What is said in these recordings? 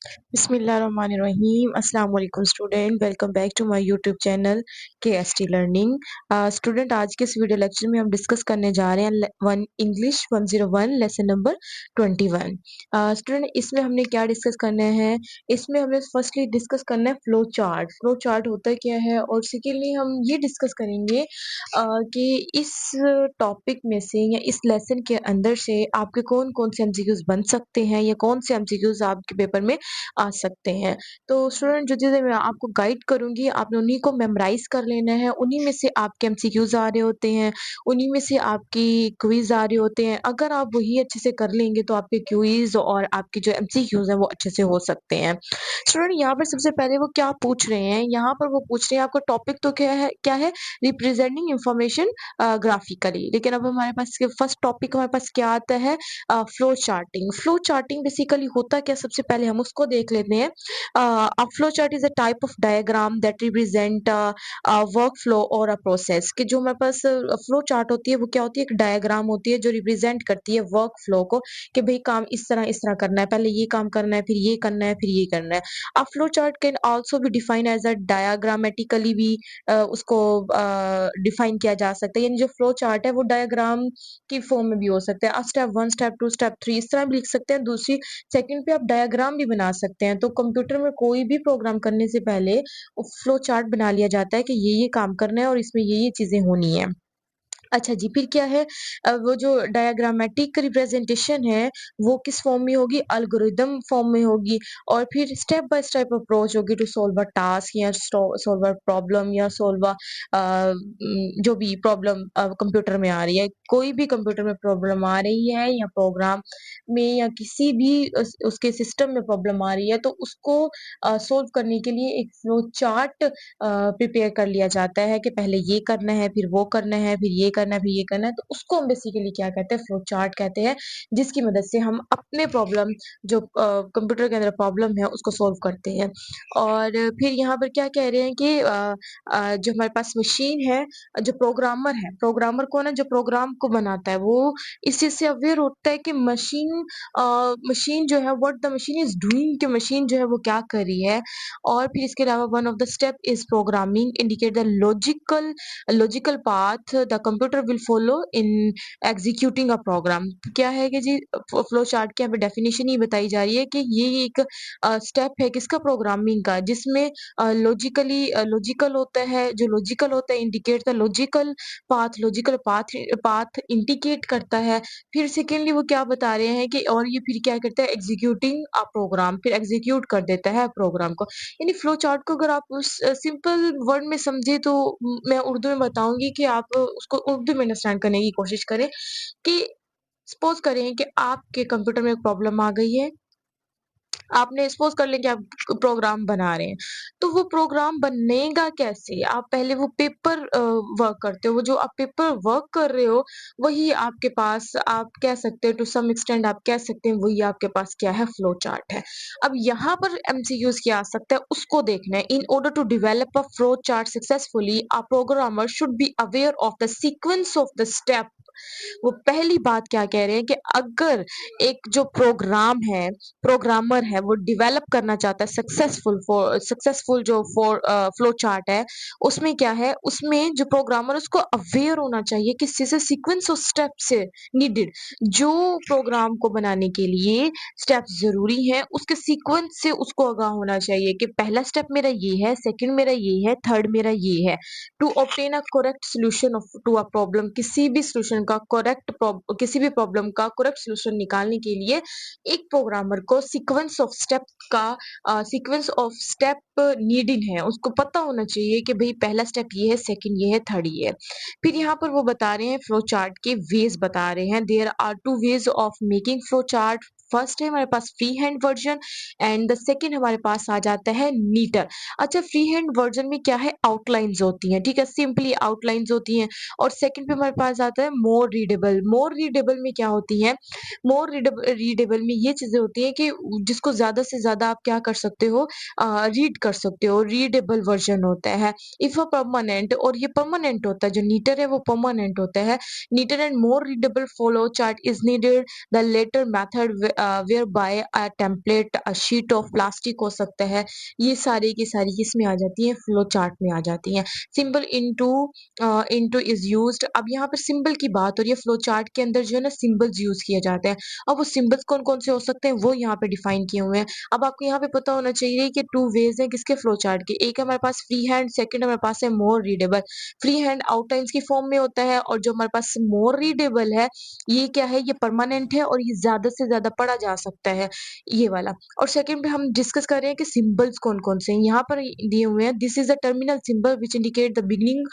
बिस्मिल्लाहिर्रहमानिर्रहीम अस्सलाम वालेकुम student, welcome back to my YouTube channel KST learning. Student, आज के इस वीडियो लेक्चर में हम डिस्कस करने जा रहे हैं one English 101 lesson number 21। Student, इसमें हमने क्या डिस्कस करना है? इसमें हमने फर्स्टली डिस्कस करना है फ्लो चार्ट। फ्लो चार्ट होता क्या है, और सेकेंडली हम ये डिस्कस करेंगे कि इस टॉपिक में से या इस लेसन के अंदर से आपके कौन कौन से एमसीक्यूज बन सकते हैं या कौन से एमसीक्यूज आपके पेपर में आ सकते हैं। तो स्टूडेंट, जो चीज़ें मैं आपको गाइड करूँगी आपने उन्हीं को मेमोराइज़ कर लेना है, उन्हीं में से आपके एमसीक्यूज़ आ रहे होते हैं, उन्हीं में से आपकी क्विज़ आ रहे होते हैं। अगर आप वही अच्छे से कर लेंगे तो आपके क्विज़ और आपके जो एमसीक्यूज़ हैं वो अच्छे से हो सकते हैं। स्टूडेंट, यहाँ पर सबसे पहले वो क्या पूछ रहे हैं, यहाँ पर वो पूछ रहे हैं आपका टॉपिक तो क्या है? Representing information graphically. लेकिन अब हमारे पास फर्स्ट टॉपिक हमारे पास क्या आता है? Flow charting. Flow charting basically होता क्या, सबसे पहले हम उसको देख लेते हैं। अ flow chart is a type of diagram that represent work flow और अ प्रोसेस। कि जो हमारे पास फ्लो चार्ट होती है वो क्या होती है? एक डायग्राम होती है जो रिप्रेजेंट करती है वर्क फ्लो को, कि भाई काम इस तरह करना है, पहले ये काम करना है, फिर ये करना है, फिर ये करना है। A flow chart can also be defined as a diagrammatically भी उसको डिफाइन किया जा सकता है। यानी जो फ्लो चार्ट है वो डायग्राम की फॉर्म में भी हो सकता है। स्टेप 1, स्टेप 2, स्टेप 3 इस तरह भी लिख सकते हैं। दूसरी सेकंड पे आप डायग्राम भी बना सकते हैं। तो कंप्यूटर में कोई भी प्रोग्राम करने से पहले फ्लो चार्ट बना लिया जाता है कि ये काम करना है और इसमें ये चीज़ें होनी है। अच्छा जी, फिर क्या है? वो जो डायग्रामेटिक रिप्रेजेंटेशन है, वो किस फॉर्म में होगी? एल्गोरिदम फॉर्म में होगी, और फिर स्टेप बाय स्टेप अप्रोच होगी टू सॉल्व अ टास्क या सॉल्व अ प्रॉब्लम या सॉल्व जो भी प्रॉब्लम कंप्यूटर में आ रही है। कोई भी कंप्यूटर में प्रॉब्लम आ रही है या प्रोग्राम में या किसी भी उसके सिस्टम में प्रॉब्लम आ रही है, तो उसको सॉल्व करने के लिए एक फ्लो चार्ट प्रिपेयर कर लिया जाता है कि पहले ये करना है, फिर वो करना है, फिर ये करना है, फिर ये करना है। तो उसको हम बेसिकली क्या कहते हैं? फ्लो चार्ट कहते हैं, जिसकी मदद से हम अपने प्रॉब्लम जो कंप्यूटर के अंदर प्रॉब्लम है उसको सॉल्व करते हैं। और फिर यहाँ पर क्या कह रहे हैं कि जो हमारे पास मशीन है, जो प्रोग्रामर है, प्रोग्रामर कौन है? जो प्रोग्राम को बनाता है, वो इस चीज़ से अवेयर होता है कि मशीन जो है, what the machine is doing, कि मशीन जो है वो क्या कर रही है। और फिर इसके अलावा one of the step is programming indicate the logical path the computer will follow in executing a program. क्या है कि जी, फ्लो चार्ट की यहाँ पे डेफिनेशन ही बताई जा रही है कि ये एक स्टेप है किसका? प्रोग्रामिंग का, जिसमें लॉजिकल होता है, जो लॉजिकल होता है indicate the logical path indicate करता है। फिर सेकेंडली वो क्या बता रहे हैं कि और ये फिर क्या करता है? एग्जीक्यूटिंग अ प्रोग्राम, फिर एग्जीक्यूट कर देता है प्रोग्राम को। यानी फ्लो चार्ट को अगर आप उस सिंपल वर्ड में समझे तो मैं उर्दू में बताऊँगी कि आप उसको उर्दू में अंडरस्टैंड करने की कोशिश करें कि सपोज़ करें कि आपके कंप्यूटर में एक प्रॉब्लम आ गई है। आपने सपोज़ कर लें कि आप प्रोग्राम बना रहे हैं, तो वो प्रोग्राम बनेगा कैसे? आप पहले वो पेपर वर्क करते हो, वो जो आप पेपर वर्क कर रहे हो, वही आपके पास आप कह सकते हो टू सम एक्सटेंट आप कह सकते हैं वही आपके पास क्या है? फ्लो चार्ट है। अब यहाँ पर एमसीक्यूज़ क्या आ सकता है उसको देखना है। In order to develop a flow chart successfully, a programmer should be aware of the sequence of the step. वो पहली बात क्या कह रहे हैं कि अगर एक जो प्रोग्रामर है वो डेवलप करना चाहता है सक्सेसफुल जो फ्लो चार्ट है, उसमें क्या है? उसमें जो प्रोग्रामर उसको अवेयर होना चाहिए किस चीज़ से? सीक्वेंस ऑफ स्टेप से नीडेड। जो प्रोग्राम को बनाने के लिए स्टेप्स ज़रूरी हैं, उसके सीक्वेंस से उसको आगाह होना चाहिए कि पहला स्टेप मेरा ये है, सेकंड मेरा ये है, थर्ड मेरा ये है। To obtain a correct solution of to a problem, किसी भी प्रॉब्लम का करेक्ट सॉल्यूशन निकालने के लिए एक प्रोग्रामर को सीक्वेंस ऑफ स्टेप नीडेड है, उसको पता होना चाहिए कि भाई पहला स्टेप ये है, सेकंड ये है, थर्ड ये है। फिर यहाँ पर वो बता रहे हैं फ्लो चार्ट के वेज बता रहे हैं। There are two ways of making flow chart. First है हमारे पास free hand version, and the second हमारे पास आ जाता है नीटर। अच्छा, फ्री हैंड वर्जन में क्या है? आउटलाइंस होती हैं, ठीक है, सिंपली आउटलाइंस होती हैं। और सेकंड पे हमारे पास आता है मोर रीडेबल। मोर रीडेबल में क्या होती है? रीडेबल में ये चीजें होती हैं कि जिसको ज्यादा से ज्यादा आप क्या कर सकते हो? रीड कर सकते हो, रीडेबल वर्जन होता है। इफ अ परमानेंट, और ये परमानेंट होता है, जो नीटर है वो परमानेंट होता है। Neater and more readable follow chart is needed. The latter method where by a template, a sheet of plastic हो सकता है। ये सारी की सारी किसमें आ जाती हैं, फ्लो चार्ट में आ जाती हैं। Symbol into is used. अब यहाँ पर सिंबल की बात हो रही है, फ्लो चार्ट के अंदर जो है ना सिंबल्स यूज़ किए जाते हैं। अब वो सिंबल्स कौन-कौन से हो सकते हैं, वो यहाँ पे डिफाइन किए हुए हैं। अब आपको यहाँ पे पता होना चाहिए कि 2 वेज़ हैं किसके, फ्लो चार्ट के। एक हमारे पास फ्री हैंड, सेकंड हमारे पास है मोर रीडेबल। फ्री हैंड आउटलाइन्स की फॉर्म में होता है, और जो हमारे पास मोर रीडेबल है, ये क्या है, ये परमानेंट है और ये ज़्यादा से ज़्यादा पढ़ा जा सकता है, ये वाला। और सेकंड पे हम डिस्कस कर रहे हैं कि सिंबल्स कौन-कौन से हैं। यहाँ पर दिए हुए हैं, this is a terminal symbol which indicate the beginning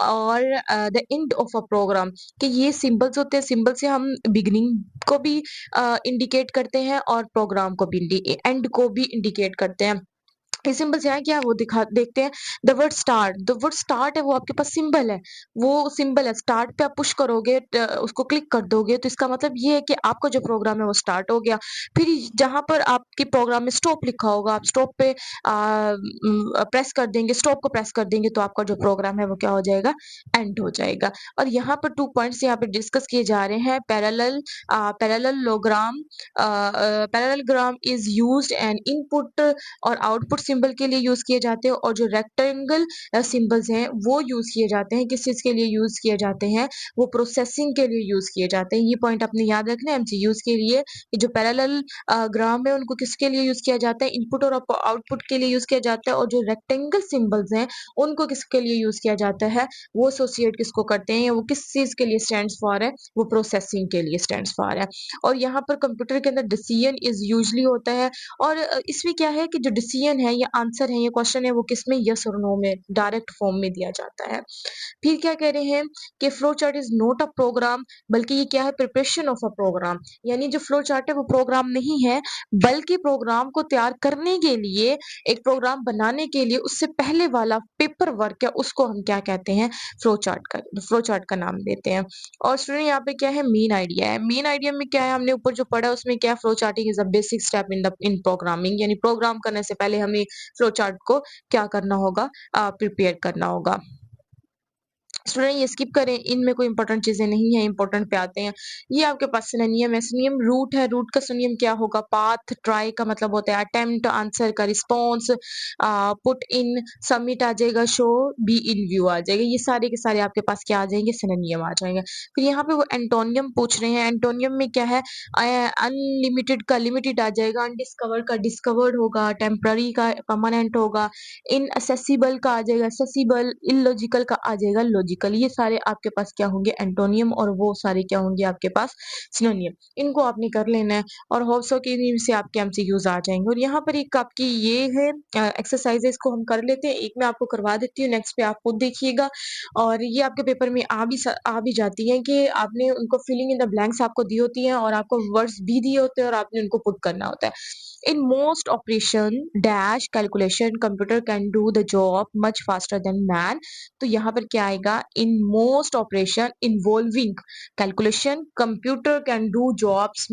और the end of a program, कि ये सिंबल्स होते हैं, सिंबल से हम बिगिनिंग को भी इंडिकेट करते हैं और प्रोग्राम को भी एंड को भी इंडिकेट करते हैं। ये सिंबल्स यहाँ क्या है वो दिखा देखते हैं। द वर्ड स्टार्ट है वो आपके पास सिंबल है, वो सिंबल है। स्टार्ट पे आप पुश करोगे, उसको क्लिक कर दोगे, तो इसका मतलब ये है कि आपका जो प्रोग्राम है वो स्टार्ट हो गया। फिर जहाँ पर आपके प्रोग्राम में स्टॉप लिखा होगा, आप स्टॉप पे प्रेस कर देंगे, स्टॉप को प्रेस कर देंगे, तो आपका जो प्रोग्राम है वो क्या हो जाएगा, एंड हो जाएगा। और यहाँ पर 2 पॉइंट्स यहाँ पे डिस्कस किए जा रहे हैं। Parallelogram, parallelogram is used and input और आउटपुट सिंबल के लिए यूज़ किए जाते हैं, और जो रेक्टेंगल सिंबल्स हैं वो यूज़ किए जाते हैं, किस चीज़ के लिए यूज़ किए जाते हैं, वो प्रोसेसिंग के लिए यूज़ किए जाते हैं। ये पॉइंट आपने याद रखना है एमसीक्यूज़ के लिए, कि जो पैरेलल ग्राम है उनको किसके लिए यूज़ किया जाता है, इनपुट और आउटपुट के लिए यूज़ किया जाता है, और जो रेक्टेंगल सिंबल्स हैं उनको किसके लिए यूज़ किया जाता है, वो एसोसिएट किसको करते हैं, या वो किस चीज़ के लिए स्टैंड्स फॉर है, वो प्रोसेसिंग के लिए स्टैंड्स फॉर है। और यहाँ पर कंप्यूटर के अंदर डिसीजन इज़ यूजुअली होता है, और इसमें क्या है कि जो डिसीजन है या आंसर है, ये क्वेश्चन है, वो किसमें, यस और नो में डायरेक्ट फॉर्म में दिया जाता है। फिर क्या कह रहे हैं कि flow chart is not a program, बल्कि ये क्या है, प्रिपरेशन ऑफ अ प्रोग्राम। यानी जो फ्लो चार्ट है वो प्रोग्राम नहीं है, बल्कि प्रोग्राम को तैयार करने के लिए, एक प्रोग्राम बनाने के लिए उससे पहले वाला पेपर वर्क है, उसको हम क्या कहते हैं, फ्लो चार्ट का नाम देते हैं। और स्टूडेंट यहाँ पे क्या है, मेन आइडिया है। मेन आइडिया में क्या है, हमने ऊपर जो पढ़ा उसमें क्या, flow charting is a basic step in programming, यानी प्रोग्राम करने से पहले हमें फ्लो चार्ट को क्या करना होगा, प्रिपेयर करना होगा। स्टूडेंट ये स्किप करें, इनमें कोई इंपॉर्टेंट चीजें नहीं है, इंपॉर्टेंट पे आते हैं। ये आपके पास सिनोनियम है। सिनोनियम रूट है, रूट का सिनोनियम क्या होगा, पाथ। ट्राई का मतलब होता है अटेम्प्ट, आंसर का रिस्पॉन्स, पुट इन, सबमिट आ जाएगा, शो, बी इन व्यू आ जाएगा। ये सारे के सारे आपके पास क्या आ जाएंगे, सिनोनियम आ जाएंगे। फिर यहाँ पे वो एंटोनियम पूछ रहे हैं। एंटोनियम में क्या है, अनलिमिटेड का लिमिटेड आ जाएगा, अनडिस्कवर्ड का डिस्कवर्ड होगा, टेम्पररी का परमानेंट होगा, इनअसेसिबल का आ जाएगा असेसिबल, इलॉजिकल का आ जाएगा लॉजिकल। ये सारे आपके पास क्या होंगे, एंटोनियम, और वो सारे क्या होंगे आपके पास, सिनोनियम। इनको आपने कर लेना है, और होप्स हो कि इन्हीं से आपके एमसीक्यूज आ जाएंगे। और यहाँ पर एक आपकी ये है एक्सरसाइज, इसको हम कर लेते हैं। एक मैं आपको करवा देती हूँ, नेक्स्ट पे आप खुद देखिएगा। और ये आपके पेपर में आ भी जाती है, कि आपने उनको फिलिंग इन द ब्लैंक्स आपको दी होती है, और आपको वर्ड्स भी दिए होते हैं, और आपने उनको पुट करना होता है। In most operation dash calculation computer can do the job much faster than man। तो यहाँ पर क्या आएगा, in most operation involving calculation computer can do jobs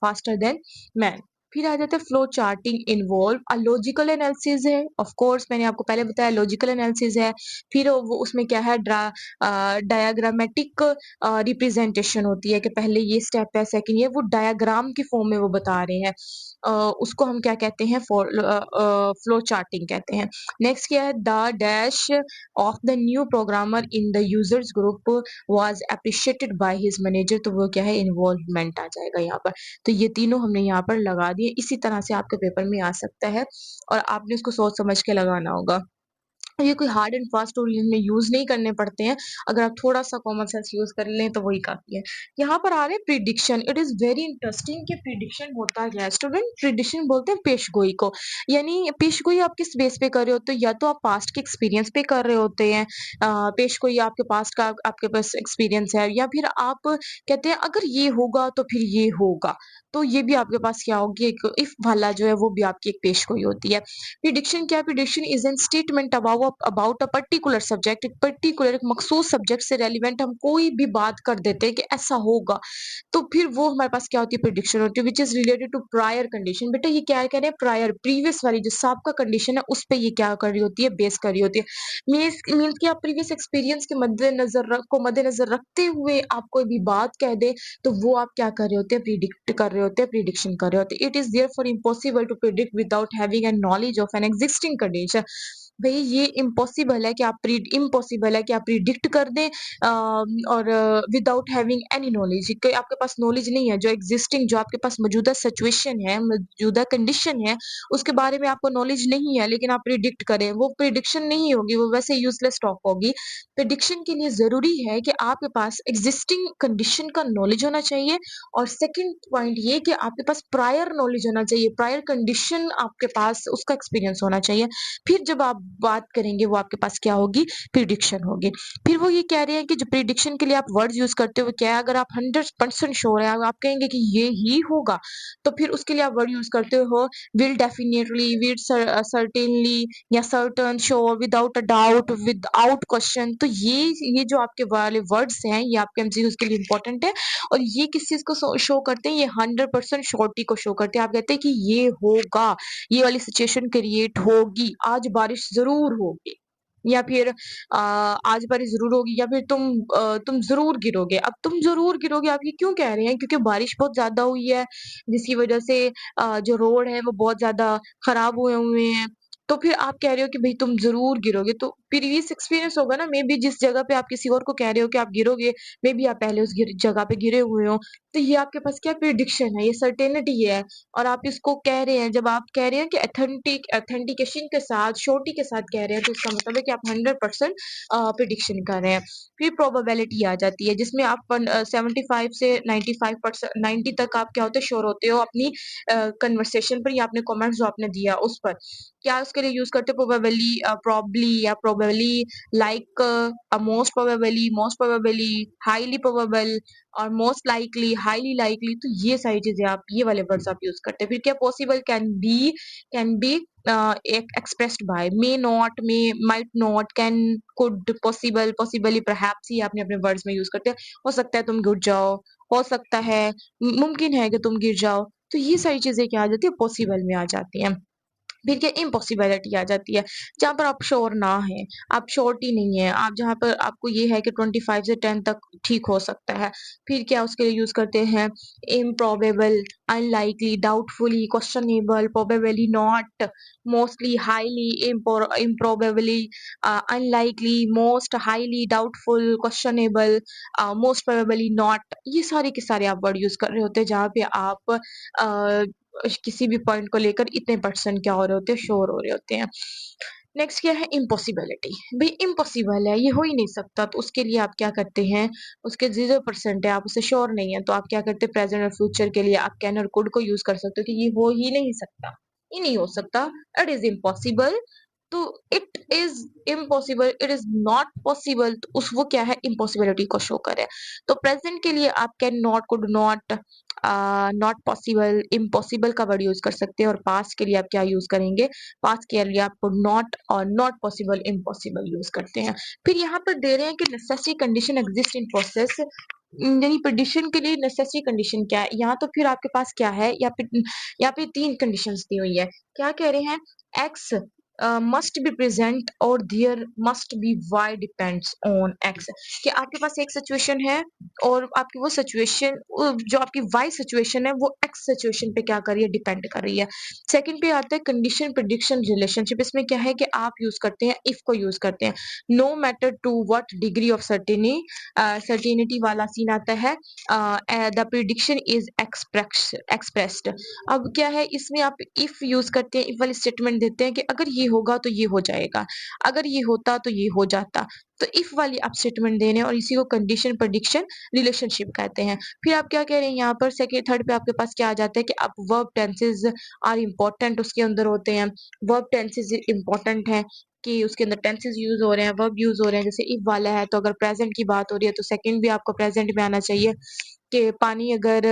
faster than man। फिर आ जाता है flow charting involve a logical analysis है। Of course मैंने आपको पहले बताया लॉजिकल एनालिसिस है। फिर वो उसमें क्या है, डायग्रामेटिक रिप्रेजेंटेशन होती है, कि पहले ये स्टेप है, सेकंड ये, वो डायग्राम की फॉर्म में वो बता रहे हैं। उसको हम क्या कहते हैं, फ्लो चार्टिंग कहते हैं। नेक्स्ट क्या है, the dash of the new programmer in the users group was appreciated by his manager. तो वो क्या है, इन्वॉल्वमेंट आ जाएगा यहाँ पर। तो ये तीनों हमने यहाँ पर लगा दिए। इसी तरह से आपके पेपर में आ सकता है, और आपने इसको सोच समझ के लगाना होगा। ये कोई हार्ड एंड फास्ट रूल इनमें यूज़ नहीं करने पड़ते हैं। अगर आप थोड़ा-सा कॉमन सेंस यूज़ कर लें तो वही काफ़ी है। यहाँ पर आ रहे हैं prediction. It is very interesting कि प्रिडिक्शन होता क्या है? स्टूडेंट प्रिडिक्शन बोलते हैं पेशगोई को। यानी पेशगोई आप किस बेस पे कर रहे होते हो? या तो आप पास्ट के एक्सपीरियंस पे कर रहे होते हैं। पेशगोई आपके पास्ट का आपके पास एक्सपीरियंस है, या फिर आप कहते हैं अगर ये होगा तो फिर ये होगा। तो ये भी आपके पास क्या होगी, एक इफ वाला जो है वो भी आपकी एक पेशगोई होती है। प्रिडिक्शन क्या है? Prediction is an statement about about a particular subject, एक पर्टिकुलर एक मखसूस सब्जेक्ट से रेलिवेंट हम कोई भी बात कर देते हैं कि ऐसा होगा, तो फिर वो हमारे पास क्या होती है, प्रिडिक्शन होती है which is related to prior condition. बेटा ये क्या कह रहे हैं, प्रायर प्रीवियस वाली जो साबका कंडीशन है उस पे ये क्या कर रही होती है, बेस कर रही होती है। मीन्स कि आप प्रीवियस एक्सपीरियंस के मद्देनजर रखते हुए आप कोई भी बात कह दे, तो वो आप क्या कर रहे होते हैं, प्रिडिक्ट कर रहे होते हैं, प्रिडिक्शन कर रहे होते हैं। It is therefore impossible to predict without having an knowledge of an existing condition. भई ये इम्पॉसिबल है कि आप प्रिडिक्ट कर दें और विदाउट हैविंग एनी नॉलेज, कि आपके पास नॉलेज नहीं है, जो एग्जिस्टिंग जो आपके पास मौजूदा सिचुएशन है, मौजूदा कंडीशन है, उसके बारे में आपको नॉलेज नहीं है, लेकिन आप प्रिडिक्ट करें, वो प्रिडिक्शन नहीं होगी, वो वैसे यूज़लेस टॉक होगी। प्रिडिक्शन के लिए ज़रूरी है कि आपके पास एग्जिस्टिंग कंडीशन का नॉलेज होना चाहिए, और सेकंड पॉइंट ये कि आपके पास प्रायर नॉलेज होना चाहिए, प्रायर कंडीशन आपके पास उसका एक्सपीरियंस होना चाहिए। फिर जब आप बात करेंगे वो आपके पास क्या होगी, प्रिडिक्शन होगी। फिर वो ये कह रहे हैं कि जो प्रिडिक्शन के लिए आप वर्ड्स यूज़ करते हो क्या है, अगर आप 100% श्योर हैं, आप कहेंगे कि ये ही होगा, तो फिर उसके लिए आप वर्ड यूज़ करते हो विल डेफिनिटली, विल सर्टेनली या certain, sure, without a doubt, without question. तो ये जो आपके वाले वर्ड्स हैं ये आपके एमसीक्यूज़ के लिए इंपॉर्टेंट है, और ये किस चीज़ को शो करते हैं, ये 100% श्योरिटी को शो करते हैं। आप कहते हैं कि ये होगा, ये वाली सिचुएशन क्रिएट होगी, आज बारिश ज़रूर होगी, या फिर आज बारिश ज़रूर होगी, या फिर तुम ज़रूर गिरोगे। अब तुम ज़रूर गिरोगे आप ये क्यों कह रहे हैं? क्योंकि बारिश बहुत ज़्यादा हुई है, जिसकी वज़ह से जो रोड है वो बहुत ज़्यादा खराब हुए हुए हैं। तो फिर आप कह रहे हो कि भई तुम ज़रूर गिरोगे, तो प्रीवियस एक्सपीरियंस होगा ना, मेबी जिस जगह पे आप किसी और को कह रहे हो कि आप गिरोगे, मेबी आप पहले उस जगह पे गिरे हुए हो। तो ये आपके पास क्या प्रिडिक्शन है, ये सर्टेनिटी है, और आप इसको कह रहे हैं, जब आप कह रहे हैं कि ऑथेंटिकेशन के साथ, श्योरिटी के साथ कह रहे हैं, तो इसका मतलब है कि आप 100% प्रिडिक्शन कर रहे हैं। फिर प्रोबेबिलिटी आ जाती है, जिसमें आप 75 से 95% 90 तक आप क्या होते हैं, श्योर होते हो अपनी कन्वर्सेशन पर, या अपने कमेंट्स जो आपने दिया उस पर। क्या उसके लिए यूज़ करते हो, प्रोबेबली या probably, like, most probably, highly probable और मोस्ट लाइकली, हाइली लाइकली। तो ये सारी चीज़ें आप, ये वाले वर्ड्स आप यूज़ करते हैं। फिर क्या possible, can be expressed by, may not, might not, can, could, possible, possibly, perhaps, ये आपने अपने वर्ड्स में यूज़ करते हैं। हो सकता है तुम गिर जाओ, हो सकता है, मुमकिन है कि तुम गिर जाओ। तो ये सारी चीज़ें क्या आ जाती है, पॉसिबल में आ जाती हैं। फिर क्या इम्पॉसिबिलिटी आ जाती है, जहाँ पर आप श्योर ना हैं, आप श्योरिटी नहीं है, आप जहाँ पर आपको ये है कि 25 से 10 तक ठीक हो सकता है। फिर क्या उसके लिए यूज़ करते हैं, improbable, unlikely, doubtfully, questionable, probably not, mostly, highly, improbably, unlikely, most, highly, doubtful, questionable, most probably not. ये सारे के सारे आप वर्ड यूज़ कर रहे होते हैं, जहाँ पे आप किसी भी पॉइंट को लेकर इतने परसेंट क्या हो रहे होते हैं, श्योर हो रहे होते हैं। नेक्स्ट क्या है, इम्पॉसिबिलिटी। भाई इम्पॉसिबल है, ये हो ही नहीं सकता, तो उसके लिए आप क्या करते हैं, उसके 0% है, आप उससे श्योर नहीं है, तो आप क्या करते हैं, प्रेजेंट और फ्यूचर के लिए आप कैन और कुड को यूज कर सकते हो कि ये हो ही नहीं सकता, ये नहीं हो सकता, इट इज इम्पॉसिबल। तो it is impossible, it is not possible, तो उस वो क्या है, इम्पॉसिबिलिटी को शो करे। तो प्रेजेंट के लिए आप can not, could not, not possible, impossible का वर्ड यूज कर सकते हैं, और पास्ट के लिए आप क्या यूज करेंगे, पास्ट के लिए आप नॉट और नॉट पॉसिबल, इम्पॉसिबल यूज करते हैं। फिर यहाँ पर दे रहे हैं कि necessary condition exist in process, यानी प्रिडिक्शन के लिए नेसेसरी कंडीशन क्या है, यहाँ तो फिर आपके पास क्या है, यहाँ पे 3 कंडीशंस दी हुई है। क्या कह रहे हैं, एक्स मस्ट बी प्रेजेंट और there must be Y depends on X, कि आपके पास एक सिचुएशन है, और आपकी वो सिचुएशन, जो आपकी वाई सिचुएशन है वो एक्स सिचुएशन पे क्या कर रही है, डिपेंड कर रही है। सेकंड पे आता है कंडीशन प्रिडिक्शन रिलेशनशिप, इसमें क्या है कि आप यूज करते हैं इफ को यूज करते हैं, no matter to what degree of certainty वाला सीन आता है, द प्रिडिक्शन इज एक्सप्रेस्ड। अब क्या है, इसमें आप इफ यूज करते हैं, इफ वाली स्टेटमेंट देते हैं कि अगर ये होगा तो ये हो जाएगा, अगर ये होता तो ये हो जाता, तो इफ वाली आप स्टेटमेंट दे रहे हैं, और इसी को कंडीशन प्रेडिक्शन रिलेशनशिप कहते हैं। फिर आप क्या कह रहे हैं, यहाँ पर सेकेंड थर्ड पे आपके पास क्या आ जाता है कि आप वर्ब टेंसेज आर इम्पोर्टेंट उसके अंदर होते हैं, वर्ब टेंसेज इम्पोर्टेंट है, कि उसके अंदर टेंसेस यूज हो रहे हैं, वर्ब यूज हो रहे हैं। जैसे इफ वाला है तो अगर प्रेजेंट की बात हो रही है तो सेकंड भी आपको प्रेजेंट में आना चाहिए, कि पानी अगर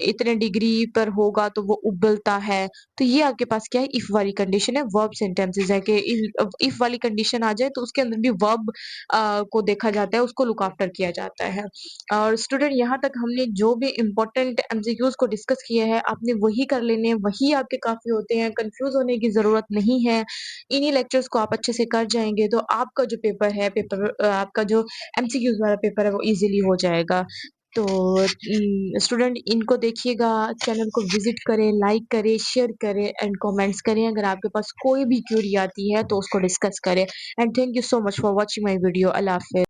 इतने डिग्री पर होगा तो वो उबलता है। तो ये आपके पास क्या है इफ वाली कंडीशन है, वर्ब सेंटेंसेस है कि इफ वाली कंडीशन आ जाए तो उसके अंदर भी वर्ब को देखा जाता है, उसको लुक आफ्टर किया जाता है। और स्टूडेंट यहाँ तक हमने जो भी इम्पोर्टेंट एमसीक्यूज़ को डिस्कस किए हैं, आपने वही कर लेने हैं, वही आपके काफ़ी होते हैं, कन्फ्यूज़ होने की ज़रूरत नहीं है। इन्हीं लेक्चर्स को आप अच्छे से कर जाएँगे तो आपका जो पेपर है, आपका जो एमसीक्यूज़ वाला पेपर है वो ईज़िली हो जाएगा। तो स्टूडेंट इनको देखिएगा, चैनल को विज़िट करें, लाइक करें, शेयर करें एंड कमेंट्स करें। अगर आपके पास कोई भी क्वेरी आती है तो उसको डिस्कस करें and thank you so much for watching my video. अल्लाह हाफ़िज़।